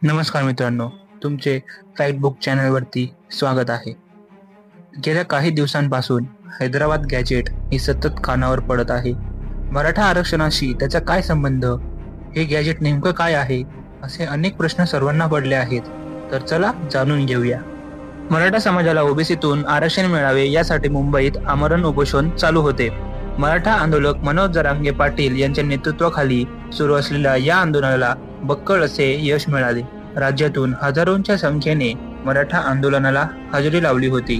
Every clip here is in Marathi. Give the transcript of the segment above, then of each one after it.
नमस्कार मित्रांनो, तुमचे फॅक्टबुक चॅनलवरती स्वागत आहे. गेल्या काही दिवसांपासून हैदराबाद गॅजेट ही सतत कानावर पडत आहे. मराठा आरक्षणाशी त्याचा काय संबंध, हे गॅजेट नेमकं काय आहे, असे अनेक प्रश्न सर्वांना पडले आहेत. तर चला जाणून घेऊया. मराठा समाजाला ओबीसीतून आरक्षण मिळावे यासाठी मुंबईत आमरण उपोषण चालू होते. मराठा आंदोलक मनोज जरांगे पाटील यांच्या नेतृत्वाखाली सुरू असलेल्या या आंदोलनाला बक्कळ असे यश मिळाले. राज्यातून हजारोंच्या संख्येने मराठा आंदोलनाला हजेरी लावली होती.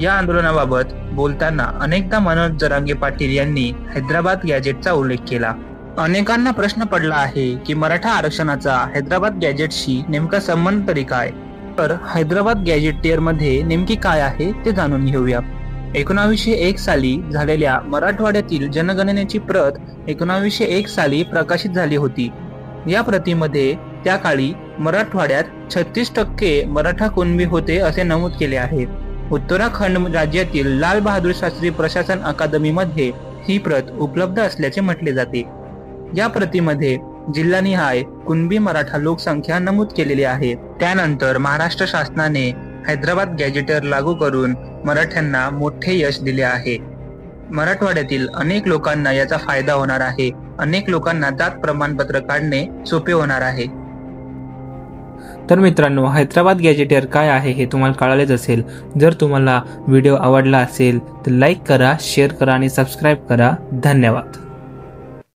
या आंदोलनाबाबत बोलताना अनेकदा मनोज जरांगे पाटील यांनी हैदराबाद गॅजेटचा उल्लेख केला. अनेकांना प्रश्न पडला आहे की मराठा आरक्षणाचा हैदराबाद गॅजेटशी नेमका संबंध तरी काय. तर हैदराबाद गॅजेटियर मध्ये नेमकी काय आहे ते जाणून घेऊया. 1901 साली झालेल्या मराठवाड्यातील जनगणनेची प्रत 1901 साली प्रकाशित झाली होती. या प्रतीमध्ये त्या काळी मराठवाड्यात 36% मराठा कुणबी होते असे नमूद केले आहे. उत्तराखंड राज्यातील लाल बहादूर शास्त्री प्रशासन अकादमीमध्ये ही प्रत उपलब्ध असल्याचे म्हटले जाते. या प्रतीमध्ये जिल्हानिहाय कुणबी मराठा लोकसंख्या नमूद केलेली आहे. त्यानंतर महाराष्ट्र शासनाने हैदराबाद गॅजेटर लागू करून मराठ्यांना मोठे यश दिले आहे. मराठवाड्यातील अनेक लोकांना याचा फायदा होणार आहे. अनेक लोकांना जात प्रमाणपत्र काढणे सोपे होणार आहे. तर मित्रांनो, हैदराबाद गॅजेटियर काय आहे हे तुम्हाला कळालेच असेल. जर तुम्हाला व्हिडिओ आवडला असेल तर लाईक करा, शेअर करा आणि सबस्क्राईब करा. धन्यवाद.